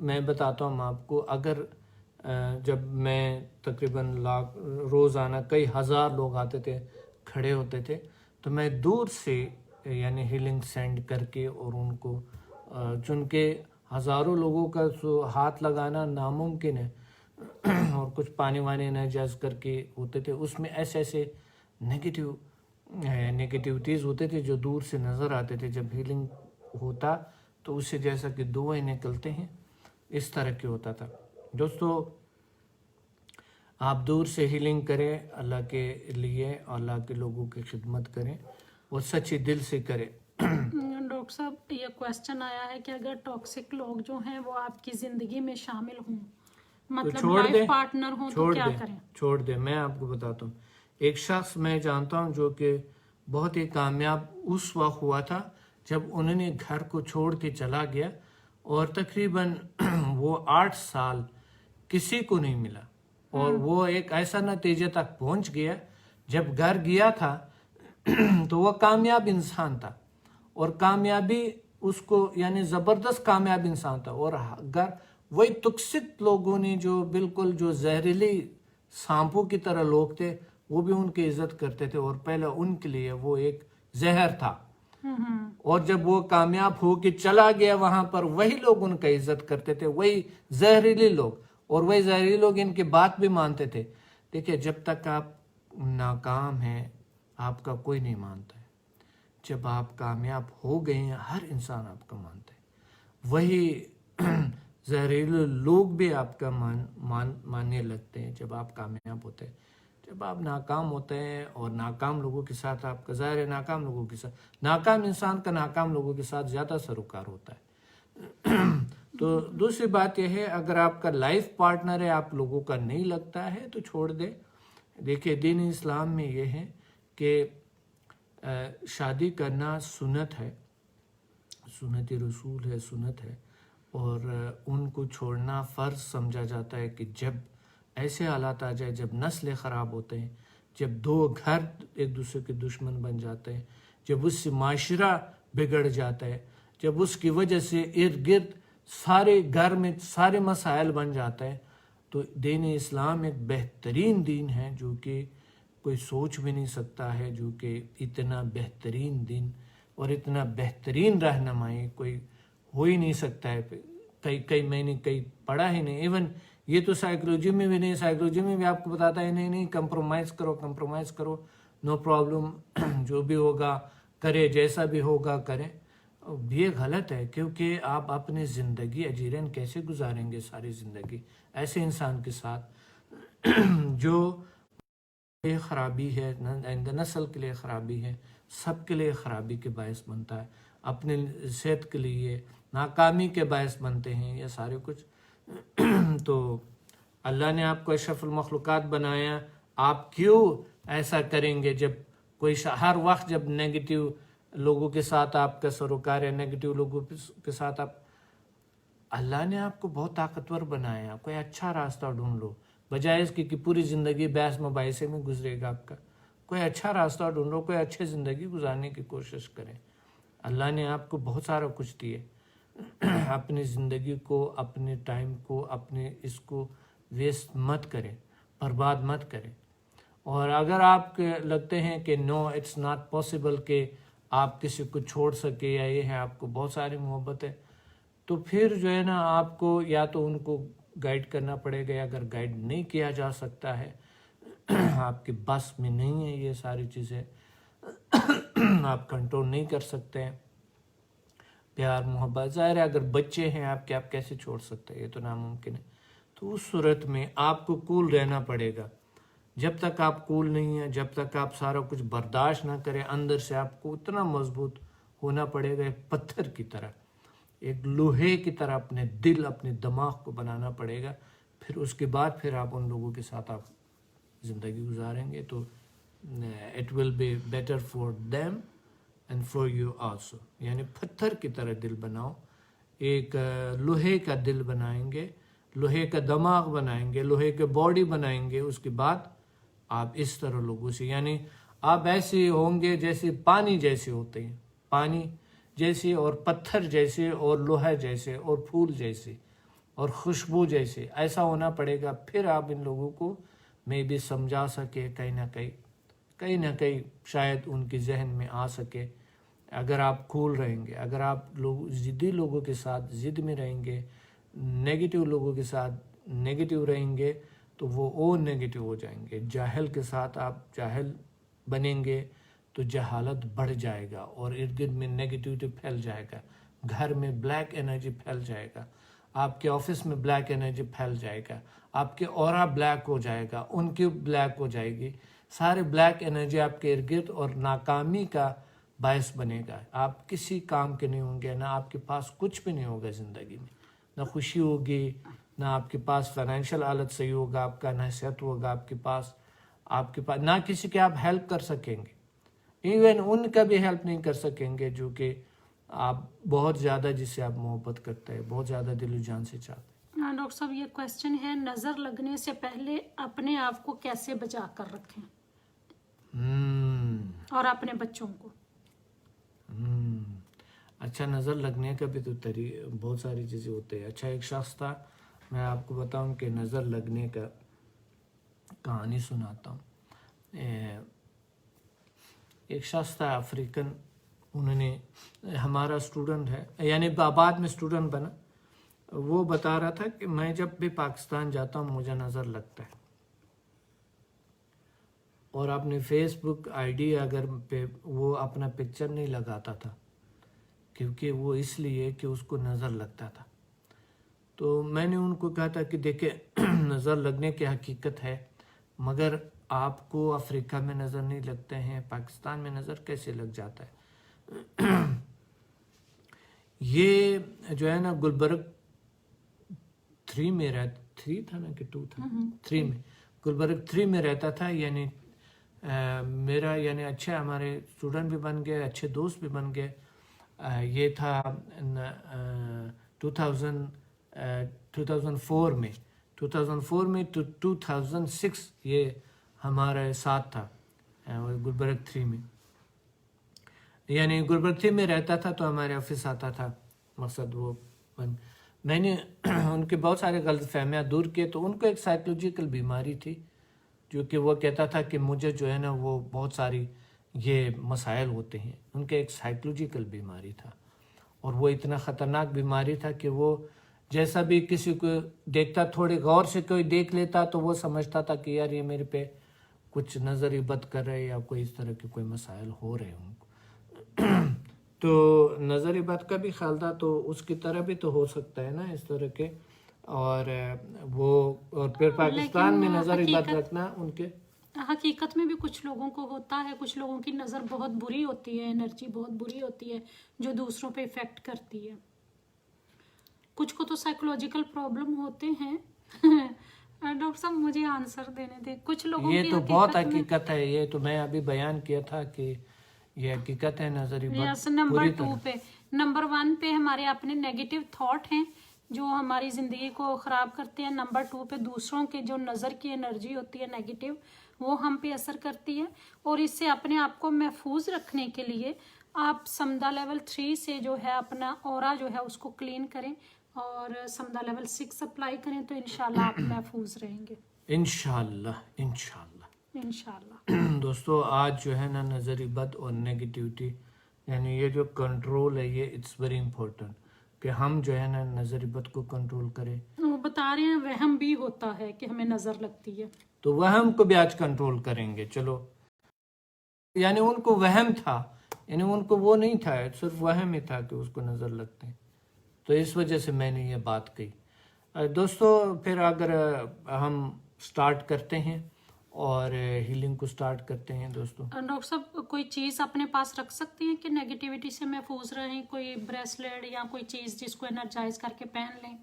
میں بتاتا ہوں آپ کو، اگر جب میں تقریباً روزانہ کئی ہزار لوگ آتے تھے، کھڑے ہوتے تھے، تو میں دور سے یعنی ہیلنگ سینڈ کر کے اور ان کو چونکہ ہزاروں لوگوں کا ہاتھ لگانا ناممکن ہے اور کچھ پانی وانی نجاز کر کے ہوتے تھے، اس میں ایسے نیگیٹیوٹیز ہوتے تھے جو دور سے نظر آتے تھے. جب ہیلنگ ہوتا تو اس سے جیسا کہ دعائیں نکلتے ہیں اس طرح کے ہوتا تھا. دوستو آپ دور سے ہیلنگ کریں اللہ کے لیے، اللہ کے لوگوں کی خدمت کریں اور سچے دل سے کریں. ڈاکٹر صاحب یہ کویسچن آیا ہے کہ اگر ٹاکسک لوگ جو ہیں وہ آپ کی زندگی میں شامل ہوں، مطلب لائف پارٹنر ہوں، تو کیا کریں؟ چھوڑ دیں. میں آپ کو بتاتا ہوں، ایک شخص میں جانتا ہوں جو کہ بہت ہی کامیاب اس وقت ہوا تھا جب انہوں نے گھر کو چھوڑ کے چلا گیا اور تقریباً وہ 8 سال کسی کو نہیں ملا، اور وہ ایک ایسا نتیجے تک پہنچ گیا. جب گھر گیا تھا تو وہ کامیاب انسان تھا، اور کامیابی اس کو یعنی زبردست کامیاب انسان تھا، اور گھر وہی ٹاکسک لوگوں نے جو بالکل جو زہریلی سانپوں کی طرح لوگ تھے وہ بھی ان کی عزت کرتے تھے، اور پہلے ان کے لیے وہ ایک زہر تھا. اور جب وہ کامیاب ہو کے چلا گیا وہاں پر، وہی لوگ ان کا عزت کرتے تھے، وہی زہریلی لوگ، اور وہی زہریلی لوگ ان کی بات بھی مانتے تھے. دیکھیں جب تک آپ ناکام ہیں آپ کا کوئی نہیں مانتا ہے، جب آپ کامیاب ہو گئے ہیں ہر انسان آپ کا مانتا ہے. وہی زہریلے لوگ بھی آپ کا ماننے لگتے ہیں جب آپ کامیاب ہوتے ہیں. جب آپ ناکام ہوتے ہیں اور ناکام لوگوں کے ساتھ آپ کا ظاہر ہے، ناکام لوگوں کے ساتھ، ناکام انسان کا ناکام لوگوں کے ساتھ زیادہ سروکار ہوتا ہے. تو دوسری بات یہ ہے، اگر آپ کا لائف پارٹنر ہے آپ لوگوں کا نہیں لگتا ہے تو چھوڑ دیں. دیکھیں دین اسلام میں یہ ہے کہ شادی کرنا سنت ہے، سنت رسول ہے، سنت ہے، اور ان کو چھوڑنا فرض سمجھا جاتا ہے کہ جب ایسے حالات آ جائے، جب نسلیں خراب ہوتے ہیں، جب 2 گھر ایک دوسرے کے دشمن بن جاتے ہیں، جب اس سے معاشرہ بگڑ جاتا ہے، جب اس کی وجہ سے ارد گرد سارے گھر میں سارے مسائل بن جاتے ہیں، تو دین اسلام ایک بہترین دین ہے جو کہ کوئی سوچ بھی نہیں سکتا ہے، جو کہ اتنا بہترین دن اور اتنا بہترین رہنمائی کوئی ہو ہی نہیں سکتا ہے. کئی میں نے پڑھا ہی نہیں. ایون یہ تو سائیکولوجی میں بھی نہیں، سائیکولوجی میں بھی آپ کو بتاتا ہے نہیں کمپرومائز کرو، نو پرابلم، جو بھی ہوگا کرے، جیسا بھی ہوگا کریں. یہ غلط ہے، کیونکہ آپ اپنی زندگی اجیرن کیسے گزاریں گے ساری زندگی ایسے انسان کے ساتھ جو خرابی ہے، نسل کے لیے خرابی ہے، سب کے لیے خرابی کے باعث بنتا ہے، اپنے صحت کے لیے ناکامی کے باعث بنتے ہیں یہ سارے کچھ. تو اللہ نے آپ کو اشرف المخلوقات بنایا، آپ کیوں ایسا کریں گے؟ جب کوئی ہر وقت جب نیگیٹیو لوگوں کے ساتھ آپ کا سروکار ہے، نیگیٹیو لوگوں کے ساتھ اللہ نے آپ کو بہت طاقتور بنایا. کوئی اچھا راستہ ڈھونڈ لو، بجائے اس کی کہ پوری زندگی بحث مباحثے میں گزرے گا آپ کا. کوئی اچھا راستہ ڈھونڈو، کوئی اچھی زندگی گزارنے کی کوشش کریں. اللہ نے آپ کو بہت سارا کچھ دیے. اپنی زندگی کو، اپنے ٹائم کو، اپنے اس کو ویسٹ مت کریں، برباد مت کریں. اور اگر آپ کے لگتے ہیں کہ نو اٹس ناٹ پاسبل کہ آپ کسی کو چھوڑ سکے، یا یہ ہے آپ کو بہت ساری محبت ہے، تو پھر جو ہے نا آپ کو یا تو ان کو گائیڈ کرنا پڑے گا. اگر گائیڈ نہیں کیا جا سکتا ہے، آپ کے بس میں نہیں ہے یہ ساری چیزیں، آپ کنٹرول نہیں کر سکتے ہیں، پیار محبت ظاہر ہے اگر بچے ہیں آپ کے، آپ کیسے چھوڑ سکتے ہیں؟ یہ تو ناممکن ہے. تو اس صورت میں آپ کو کول رہنا پڑے گا. جب تک آپ کول نہیں ہیں، جب تک آپ سارا کچھ برداشت نہ کریں، اندر سے آپ کو اتنا مضبوط ہونا پڑے گا، ایک پتھر کی طرح، ایک لوہے کی طرح اپنے دل، اپنے دماغ کو بنانا پڑے گا. پھر اس کے بعد پھر آپ ان لوگوں کے ساتھ آپ زندگی گزاریں گے تو it will be better for them and for you also. یعنی پتھر کی طرح دل بناؤ، ایک لوہے کا دل بنائیں گے، لوہے کا دماغ بنائیں گے، لوہے کے باڈی بنائیں گے. اس کے بعد آپ اس طرح لوگوں سے، یعنی آپ ایسے ہوں گے جیسے پانی جیسے ہوتے ہیں، پانی جیسے اور پتھر جیسے اور لوہا جیسے اور پھول جیسے. اور خوشبو جیسے ایسا ہونا پڑے گا، پھر آپ ان لوگوں کو میں بھی سمجھا سکے کہیں نہ کہیں شاید ان کے ذہن میں آ سکے. اگر آپ کول رہیں گے، اگر آپ ضدی لوگوں کے ساتھ ضد میں رہیں گے، نیگیٹو لوگوں کے ساتھ نیگیٹو رہیں گے تو وہ اور نیگیٹو ہو جائیں گے. جاہل کے ساتھ آپ جاہل بنیں گے تو جہالت بڑھ جائے گا اور ارد گرد میں نیگیٹیوٹی پھیل جائے گا. گھر میں بلیک انرجی پھیل جائے گا، آپ کے آفس میں بلیک انرجی پھیل جائے گا، آپ کے اورا بلیک ہو جائے گا، ان کی بلیک ہو جائے گی. سارے بلیک انرجی آپ کے ارد گرد اور ناکامی کا باعث بنے گا. آپ کسی کام کے نہیں ہوں گے، نہ آپ کے پاس کچھ بھی نہیں ہوگا زندگی میں، نہ خوشی ہوگی، نہ آپ کے پاس فائنینشیل حالت صحیح ہوگا آپ کا، نہ صحت ہوگا آپ کے پاس نہ کسی کے آپ ہیلپ کر سکیں گے. ایون ان کا بھی ہیلپ نہیں کر سکیں گے جو کہ آپ بہت زیادہ جس سے آپ محبت کرتے ہیں، بہت زیادہ دل و جان سے چاہتے ہیں. ڈاکٹر صاحب یہ کوشچن ہے، نظر لگنے سے پہلے اپنے آپ کو کیسے بچا کر رکھیں اور اپنے بچوں کو؟ اچھا، نظر لگنے کا بھی تو بہت ساری چیزیں ہوتے ہیں. اچھا، ایک شخص تھا، میں آپ کو بتاؤں کہ نظر لگنے کا کہانی سناتا ہوں. ایک شخص تھا افریقن، انہوں نے ہمارا اسٹوڈنٹ ہے، یعنی بعد میں اسٹوڈنٹ بنا. وہ بتا رہا تھا کہ میں جب بھی پاکستان جاتا ہوں مجھے نظر لگتا ہے، اور اپنے فیس بک آئی ڈی اگر پہ وہ اپنا پکچر نہیں لگاتا تھا کیونکہ وہ اس لیے کہ اس کو نظر لگتا تھا. تو میں نے ان کو کہا تھا کہ دیکھیں نظر لگنے کی حقیقت ہے، مگر آپ کو افریقہ میں نظر نہیں لگتے ہیں، پاکستان میں نظر کیسے لگ جاتا ہے؟ یہ جو ہے نا گلبرگ 3 میں 3 تھا نا کہ 2 تھا، 3 میں، گلبرگ 3 میں رہتا تھا. یعنی میرا یعنی اچھے ہمارے اسٹوڈنٹ بھی بن گئے، اچھے دوست بھی بن گئے. یہ تھا 2004 میں to 2006 یہ ہمارے ساتھ تھا گلبرگ 3 میں. یعنی گلبرگ 3 میں رہتا تھا تو ہمارے آفس آتا تھا. مقصد وہ میں نے ان کے بہت سارے غلط فہمیاں دور کیے. تو ان کو ایک سائیکولوجیکل بیماری تھی جو کہ وہ کہتا تھا کہ مجھے جو ہے نا وہ بہت ساری یہ مسائل ہوتے ہیں. ان کے ایک سائیکولوجیکل بیماری تھا اور وہ اتنا خطرناک بیماری تھا کہ وہ جیسا بھی کسی کو دیکھتا، تھوڑے غور سے کوئی دیکھ لیتا تو وہ سمجھتا تھا کہ یار یہ میرے پہ کچھ نظر بد کر رہے یا کوئی اس طرح کے کوئی مسائل ہو رہے ہوں. تو نظر بد کا بھی خیال تھا، تو اس کی طرح بھی تو ہو سکتا ہے نا اس طرح کے. اور وہ اور پھر پاکستان میں نظر بد رکھنا ان کے حقیقت میں بھی کچھ لوگوں کو ہوتا ہے، کچھ لوگوں کی نظر بہت بری ہوتی ہے، انرجی بہت بری ہوتی ہے جو دوسروں پہ افیکٹ کرتی ہے. کچھ کو تو سائیکولوجیکل پرابلم ہوتے ہیں. ڈاکٹر صاحب مجھے آنسر دینے دیں. کچھ لوگوں یہ کی تو بہت حقیقت ہے، یہ تو میں ابھی بیان کیا تھا کہ یہ حقیقت ہے. نظری بد نمبر 2 پہ، نمبر 1 پہ ہمارے اپنے نیگیٹو تھاٹ ہیں جو ہماری زندگی کو خراب کرتے ہیں. نمبر 2 پہ دوسروں کے جو نظر کی انرجی ہوتی ہے نیگیٹو، وہ ہم پہ اثر کرتی ہے. اور اس سے اپنے آپ کو محفوظ رکھنے کے لیے آپ سمدہ لیول 3 سے جو ہے اپنا اورا جو ہے اس کو کلین کریں اور سمدہ لیول 6 اپلائی کریں تو انشاءاللہ آپ محفوظ رہیں گے. انشاءاللہ. دوستو آج جو ہے نا نظری بد اور نیگیٹیوٹی یعنی یہ جو کنٹرول ہے یہ اٹس ویری امپورٹنٹ کہ ہم جو ہے نا نظری بد کو کنٹرول کریں. وہ بتا رہے ہیں وہم بھی ہوتا ہے کہ ہمیں نظر لگتی ہے، تو وہم کو بھی آج کنٹرول کریں گے. چلو، یعنی ان کو وہم تھا، یعنی ان کو وہ نہیں تھا، صرف وہم ہی تھا کہ اس کو نظر لگتے ہیں. تو اس وجہ سے میں نے یہ بات کہی. دوستو پھر اگر ہم سٹارٹ کرتے ہیں اور ہیلنگ کو سٹارٹ کرتے ہیں. دوستو ڈاکٹر صاحب کوئی چیز اپنے پاس رکھ سکتی ہیں کہ نیگیٹیوٹی سے محفوظ رہیں؟ کوئی بریسلیٹ یا کوئی چیز جس کو انرجائز کر کے پہن لیں،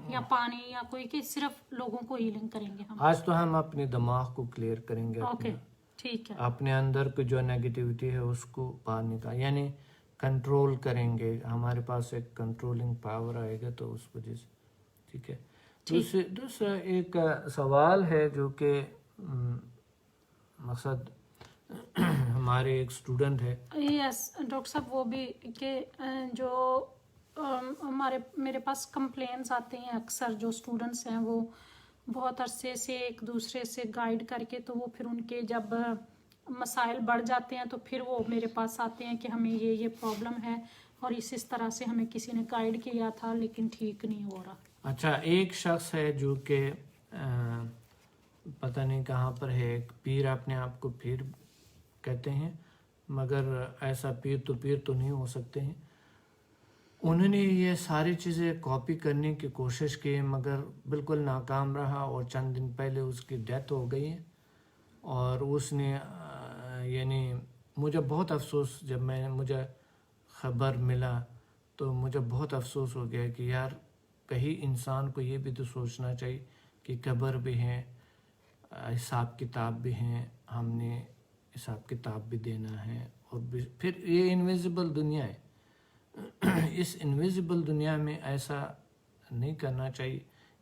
یا پانی یا کوئی، کہ صرف لوگوں کو ہیلنگ کریں گے ہم؟ آج تو ہم اپنے دماغ کو کلیئر کریں گے. اوکے ٹھیک ہے. اپنے اندر کی جو نیگیٹیوٹی ہے اس کو باہر نکال، یعنی کنٹرول کریں گے. ہمارے پاس ایک کنٹرولنگ پاور آئے گا تو اس وجہ سے. ٹھیک ہے. دوسرا ایک سوال ہے جو کہ مقصد ہمارے ایک اسٹوڈنٹ ہے. یس ڈاکٹر صاحب، وہ بھی کہ جو میرے پاس کمپلینس آتے ہیں اکثر، جو اسٹوڈنٹس ہیں وہ بہت عرصے سے ایک دوسرے سے گائیڈ کر کے، تو وہ پھر ان کے جب مسائل بڑھ جاتے ہیں تو پھر وہ میرے پاس آتے ہیں کہ ہمیں یہ پرابلم ہے، اور اس طرح سے ہمیں کسی نے گائیڈ کیا تھا لیکن ٹھیک نہیں ہو رہا۔ اچھا، ایک شخص ہے جو کہ پتہ نہیں کہاں پر ہے، ایک پیر، اپنے آپ کو پیر کہتے ہیں، مگر ایسا پیر تو نہیں ہو سکتے ہیں۔ انہوں نے یہ ساری چیزیں کاپی کرنے کی کوشش کی مگر بالکل ناکام رہا، اور چند دن پہلے اس کی ڈیتھ ہو گئی ہے۔ اور اس نے یعنی مجھے بہت افسوس، جب مجھے خبر ملا تو مجھے بہت افسوس ہو گیا کہ یار، کہیں انسان کو یہ بھی تو سوچنا چاہیے کہ قبر بھی ہے، حساب کتاب بھی ہیں، ہم نے حساب کتاب بھی دینا ہے، اور پھر یہ انویزیبل دنیا ہے۔ اس انویزیبل دنیا میں ایسا نہیں کرنا چاہیے۔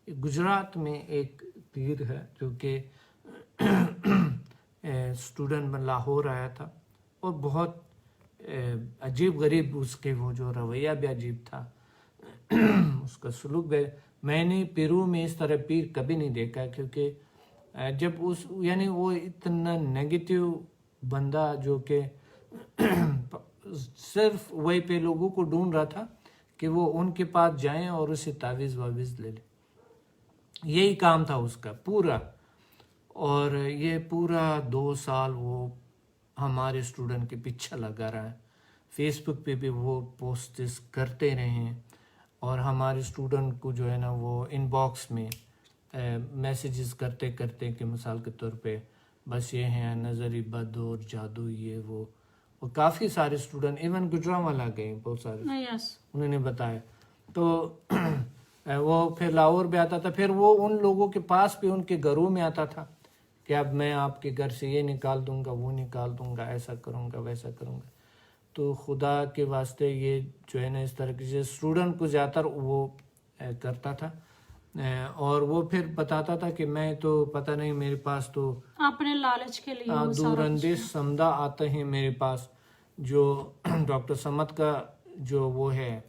گجرات میں ایک پیر ہے جو کہ اسٹوڈنٹ میں لاہور آیا تھا، اور بہت عجیب غریب اس کے وہ جو رویہ بھی عجیب تھا، اس کا سلوک بھی۔ میں نے پیرو میں اس طرح پیر کبھی نہیں دیکھا، کیونکہ جب یعنی وہ اتنا نیگیٹو بندہ جو کہ صرف وہی پہ لوگوں کو ڈھونڈ رہا تھا کہ وہ ان کے پاس جائیں اور اسے تعویذ واویز لے لیں، یہی کام تھا اس کا پورا۔ اور یہ پورا 2 سال وہ ہمارے اسٹوڈنٹ کے پیچھے لگا رہا ہے، فیس بک پہ بھی وہ پوسٹس کرتے رہے ہیں، اور ہمارے اسٹوڈنٹ کو جو ہے نا وہ ان باکس میں میسیجز کرتے کہ مثال کے طور پہ بس یہ ہیں نظری بد اور جادو یہ وہ، اور کافی سارے اسٹوڈنٹ ایون گجرانوالا گئے، بہت سارے انہوں نے بتایا۔ تو وہ پھر لاہور بھی آتا تھا، پھر وہ ان لوگوں کے پاس بھی ان کے گھروں میں آتا تھا کہ اب میں آپ کے گھر سے یہ نکال دوں گا، وہ نکال دوں گا، ایسا کروں گا، ویسا کروں گا۔ تو خدا کے واسطے یہ جو ہے نا اس طرح کی اسٹوڈنٹ کو زیادہ تر وہ کرتا تھا، اور وہ پھر بتاتا تھا کہ میں تو پتہ نہیں، میرے پاس تو اپنے لالچ کے لیے دور اندیش سمدہ آتے ہیں میرے پاس، جو ڈاکٹر سمت کا جو وہ ہے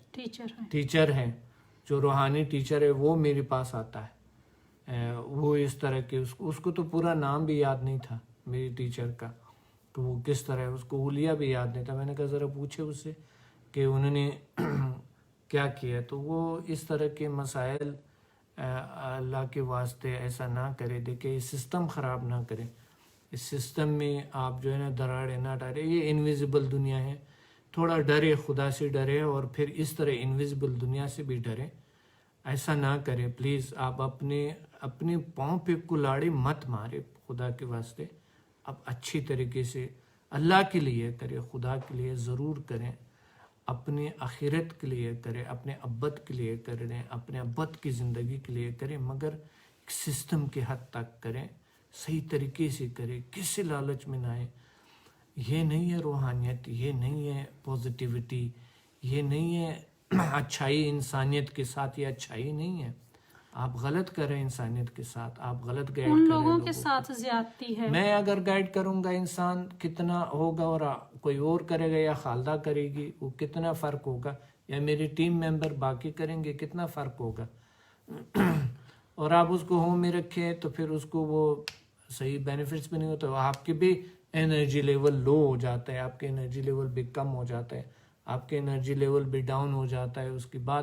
ٹیچر ہے، جو روحانی ٹیچر ہے، وہ میرے پاس آتا ہے۔ وہ اس طرح کے اس کو تو پورا نام بھی یاد نہیں تھا میری ٹیچر کا، تو وہ کس طرح، اس کو اولیا بھی یاد نہیں تھا۔ میں نے کہا ذرا پوچھے اس سے کہ انہوں نے کیا کیا، تو وہ اس طرح کے مسائل اللہ کے واسطے ایسا نہ کرے، دیکھیں سسٹم خراب نہ کرے، اس سسٹم میں آپ جو ہے نا دراڑے نہ ڈالے۔ یہ انویزیبل دنیا ہے، تھوڑا ڈرے، خدا سے ڈرے، اور پھر اس طرح انویزیبل دنیا سے بھی ڈرے، ایسا نہ کرے پلیز۔ آپ اپنے پاؤں پہ کلاڑی مت مارے خدا کے واسطے، آپ اچھی طریقے سے اللہ کے لیے کرے، خدا کے لیے ضرور کریں، اپنے آخرت کے لیے کریں، اپنے ابد کے لیے کریں، اپنے ابد کی زندگی کے لیے کریں، مگر ایک سسٹم کے حد تک کریں، صحیح طریقے سے کریں، کسی لالچ میں نہ آئیں۔ یہ نہیں ہے روحانیت، یہ نہیں ہے پازیٹیوٹی، یہ نہیں ہے اچھائی انسانیت کے ساتھ، یہ اچھائی نہیں ہے۔ آپ غلط کریں انسانیت کے ساتھ، آپ غلط گائیڈ کریں، ان لوگوں کے ساتھ زیادتی ہے۔ میں اگر گائیڈ کروں گا انسان کتنا ہوگا، اور کوئی اور کرے گا یا خالدہ کرے گی، وہ کتنا فرق ہوگا، یا میری ٹیم ممبر باقی کریں گے، کتنا فرق ہوگا۔ اور آپ اس کو ہوم میں رکھیں تو پھر اس کو وہ صحیح بینیفٹس بھی نہیں ہوتا، آپ کی بھی انرجی لیول لو ہو جاتا ہے، آپ کے انرجی لیول بھی کم ہو جاتا ہے، آپ کے انرجی لیول بھی ڈاؤن ہو جاتا ہے، اس کے بعد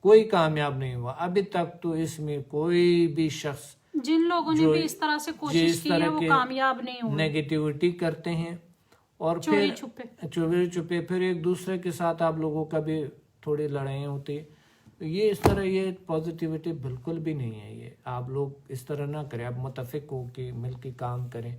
کوئی کامیاب نہیں ہوا ابھی تک۔ تو اس میں کوئی بھی شخص، جن لوگوں نے بھی اس طرح سے کوشش کی ہے، وہ کامیاب نہیں ہوئے، نیگیٹیوٹی کرتے ہیں، اور پھر چوری چھپے پھر ایک دوسرے کے ساتھ آپ لوگوں کا بھی تھوڑی لڑائیاں ہوتی، یہ اس طرح یہ پازیٹیوٹی بالکل بھی نہیں ہے۔ یہ آپ لوگ اس طرح نہ کریں، آپ متفق ہو کے مل کے کام کریں،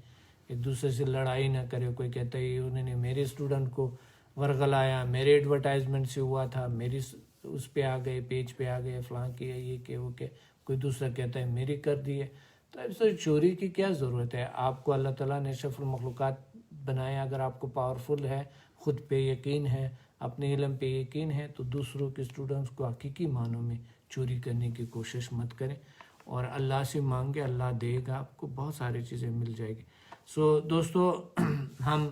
ایک دوسرے سے لڑائی نہ کریں۔ کوئی کہتا ہے انہوں نے میرے اسٹوڈنٹ کو ورغلایا، میرے ایڈورٹائزمنٹ سے ہوا تھا، میری اس پہ آ گئے، پیج پہ آ گئے، فلاں کیا، یہ کہ وہ کہ، کوئی دوسرا کہتا ہے میری کر دی ہے۔ تو ایسے چوری کی کیا ضرورت ہے؟ آپ کو اللہ تعالیٰ نے اشرف المخلوقات بنایا، اگر آپ کو پاورفل ہے، خود پہ یقین ہے، اپنے علم پہ یقین ہے، تو دوسروں کے اسٹوڈنٹس کو حقیقی معنوں میں چوری کرنے کی کوشش مت کریں، اور اللہ سے مانگے، اللہ دے گا، آپ کو بہت ساری چیزیں مل جائے گی۔ سو دوستو، ہم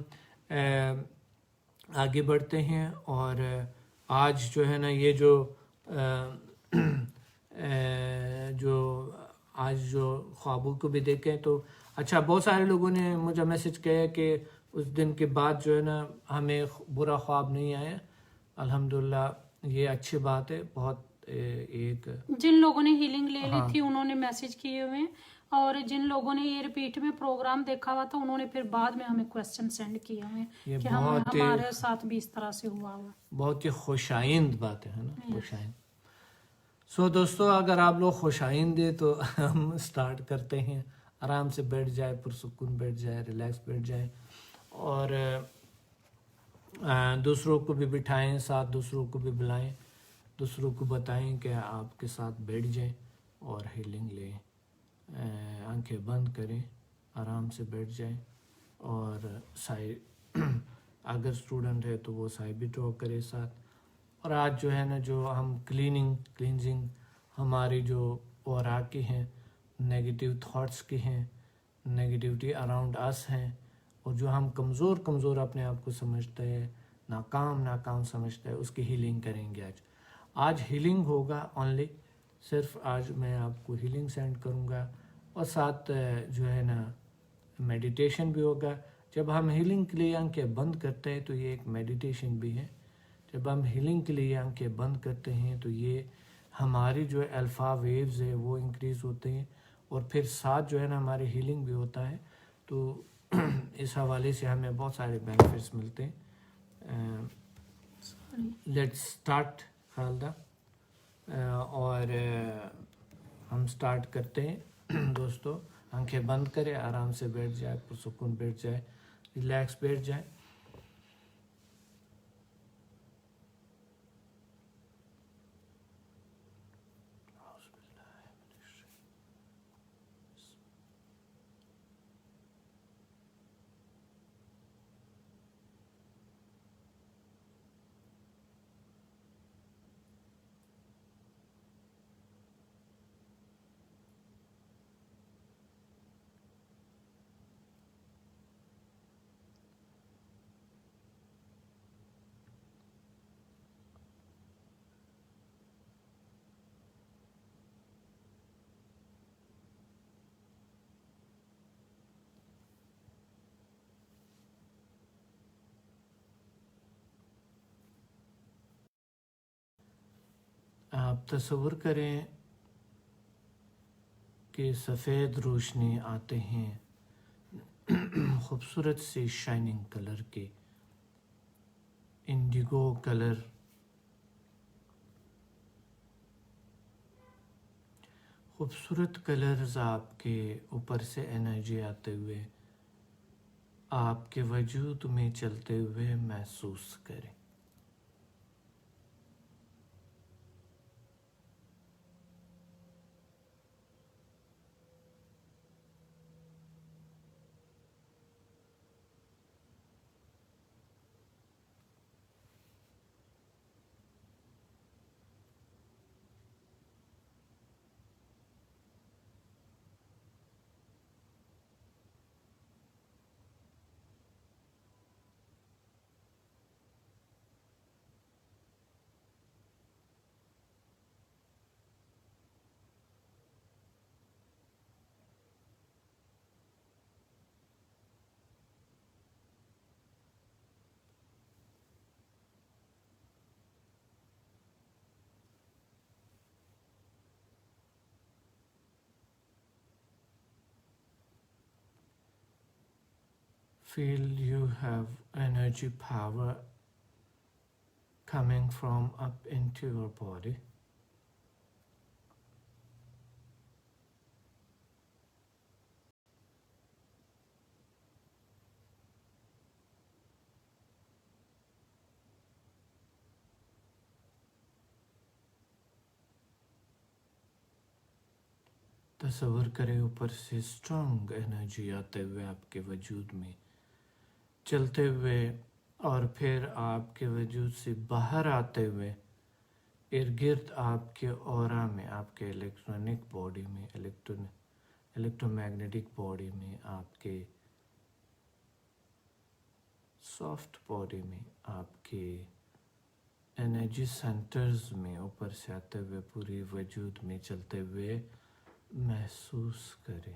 آگے بڑھتے ہیں، اور آج جو ہے نا یہ جو آج جو خوابوں کو بھی دیکھیں تو اچھا، بہت سارے لوگوں نے مجھے میسج کیا کہ اس دن کے بعد جو ہے نا ہمیں برا خواب نہیں آیا. الحمدللہ یہ اچھی بات ہے. بہت ایک جن لوگوں نے ہیلنگ لے لی تھی انہوں نے میسج کیے ہوئے ہیں، اور جن لوگوں نے یہ ریپیٹ میں پروگرام دیکھا ہوا تھا انہوں نے پھر بعد میں ہمیں کوسچن سینڈ کیے ہوئے ہیں کہ ہمارے ساتھ بھی اس طرح سے ہوا ہوا. بہت ہی خوش آئند بات ہے نا، خوش آئند. سو دوستو، اگر آپ لوگ خوش آئند ہیں تو ہم سٹارٹ کرتے ہیں. آرام سے بیٹھ جائے، پرسکون بیٹھ جائے، ریلیکس بیٹھ جائے، اور دوسروں کو بھی بٹھائیں ساتھ، دوسروں کو بھی بلائیں، دوسروں کو بتائیں کہ آپ کے ساتھ بیٹھ جائیں اور ہیلنگ لیں. آنکھیں بند کریں، آرام سے بیٹھ جائیں، اور سائے اگر اسٹوڈنٹ ہے تو وہ سائے بھی ڈرا کرے ساتھ. اور آج جو ہے نا جو ہم کلینزنگ ہماری جو اورا کی ہیں، نیگیٹیو تھاٹس کی ہیں، نیگیٹیوٹی اراؤنڈ اس ہیں، اور جو ہم کمزور اپنے آپ کو سمجھتے ہیں، ناکام سمجھتے ہیں، اس کی ہیلنگ کریں گے. آج ہیلنگ ہوگا اونلی، صرف آج میں آپ کو ہیلنگ سینڈ کروں گا، اور ساتھ جو ہے نا میڈیٹیشن بھی ہوگا. جب ہم ہیلنگ کے لیے آنکھیں بند کرتے ہیں تو یہ ایک میڈیٹیشن بھی ہے. جب ہم ہیلنگ کے لیے آنکھیں بند کرتے ہیں تو یہ ہماری جو الفا ویوز ہے وہ انکریز ہوتے ہیں، اور پھر ساتھ جو ہے نا ہماری ہیلنگ بھی ہوتا ہے. تو اس حوالے سے ہمیں بہت سارے بینیفٹس ملتے ہیں. لیٹس اسٹارٹ خالدہ، اور ہم اسٹارٹ کرتے ہیں. دوستو آنکھیں بند کرے، آرام سے بیٹھ جائے، پرسکون بیٹھ جائے، ریلیکس بیٹھ جائے. آپ تصور کریں کہ سفید روشنی آتے ہیں، خوبصورت سی شائننگ کلر کے، انڈیگو کلر، خوبصورت کلرز آپ کے اوپر سے انرجی آتے ہوئے آپ کے وجود میں چلتے ہوئے محسوس کریں. Feel you have energy power coming from up into your body. تصور کریں اوپر سے اسٹرانگ انرجی آتے ہوئے آپ کے وجود میں چلتے ہوئے، اور پھر آپ کے وجود سے باہر آتے ہوئے ارد گرد آپ کے اورا میں، آپ کے الیکٹرانک باڈی میں، الیکٹرو میگنیٹک باڈی میں، آپ کے سافٹ باڈی میں، آپ کے انرجی سینٹرز میں اوپر سے آتے ہوئے پوری وجود میں چلتے ہوئے محسوس کریں.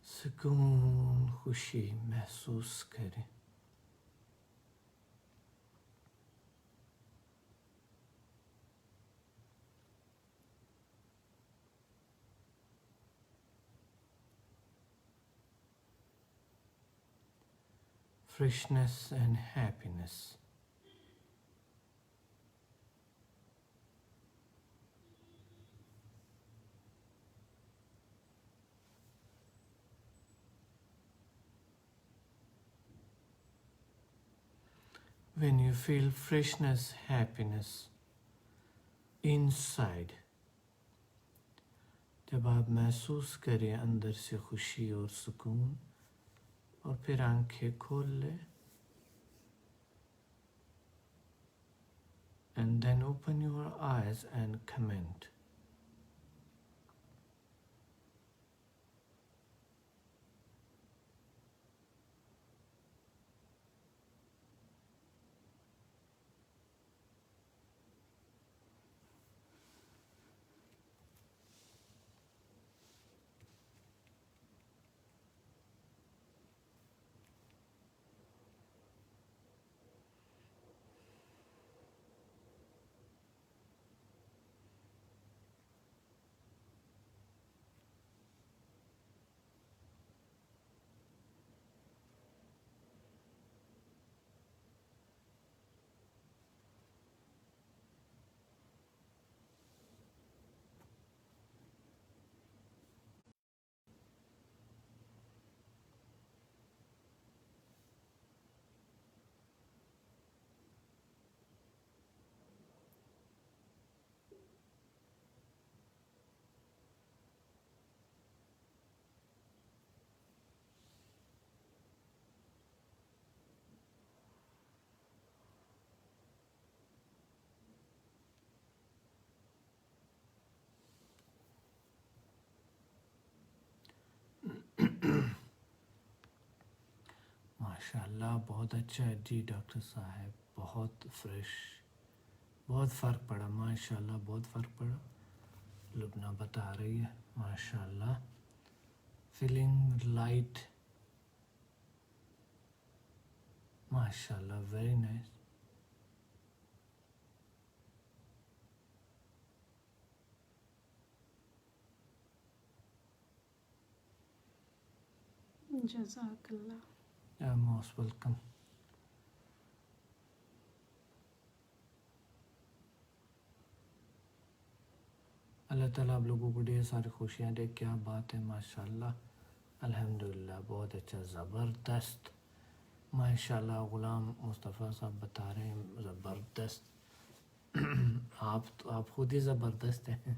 سکون خوشی محسوس کریں. freshness and happiness. When you feel freshness, happiness inside, جب آپ محسوس کریں اندر سے خوشی اور سکون اور پھر آنکھیں کھول لیں and then open your eyes and comment. ماشاءاللہ بہت اچھا ہے جی ڈاکٹر صاحب, بہت فریش, بہت فرق پڑا ماشاءاللہ, بہت فرق پڑا. لبنہ بتا رہی ہے ماشاءاللہ, فیلنگ لائٹ, ماشاءاللہ, ویری نائس. جزاک اللہ. Most welcome. اللہ تعالیٰ آپ لوگوں کو ڈھیر ساری خوشیاں دے. کیا بات ہے ماشاءاللہ, الحمدللہ, بہت اچھا, زبردست ماشاءاللہ. غلام مصطفیٰ صاحب بتا رہے ہیں زبردست. آپ خود ہی زبردست ہیں.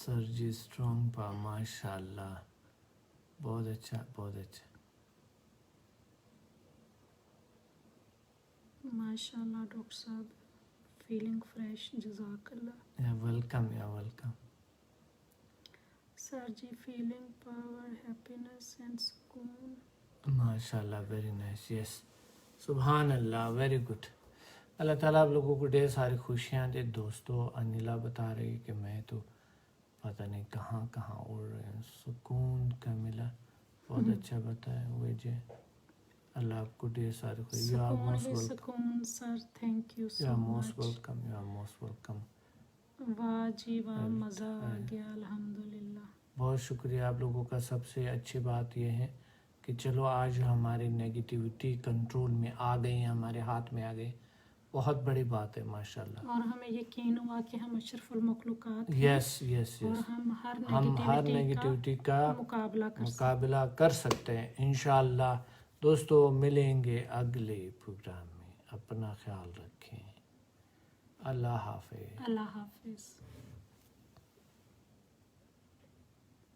سر جی اسٹرانگ پا, ماشاءاللہ, بہت اچھا, بہت اچھا. ماشاءاللہ ڈاکٹر صاحب, فیلنگ فریش, جزاک اللہ. یا ویلکم, یا welcome. Sir ji feeling power, happiness and سکون. ماشاءاللہ, ویری نائس, یس, سبحان اللہ, ویری گڈ. اللہ تعالیٰ آپ لوگوں کو ڈھیر ساری خوشیاں دے. دوستو انیلا بتا رہی کہ میں تو پتہ نہیں کہاں کہاں اڑ رہے ہیں, سکون کا ملا. بہت اچھا بتایا وجے. اللہ آپ کو ڈھیر سارے خوش. یو آر سکون موسٹ ہی ویلکم. سکون sir, thank you you so are most much. Welcome. You are most welcome. واہ جی واہ، مزہ آ گیا الحمدللہ. بہت شکریہ آپ لوگوں کا. سب سے اچھی بات یہ ہے کہ چلو آج ہماری نیگیٹیوٹی کنٹرول میں آ گئی، ہمارے ہاتھ میں آ گئی. بہت بڑی بات ہے ماشاء اللہ. اور ہمیں یقین ہوا کہ ہم اشرف المخلوقات ہیں، یس یس اور یس، ہم ہم ہر نیگیٹیوٹی نیگیٹیوٹی کا مقابلہ کر سکتے مقابلہ کر سکتے ہیں انشاءاللہ. دوستو ملیں گے اگلے پروگرام میں. اپنا خیال رکھیں. اللہ حافظ. ہیں. اللہ حافظ.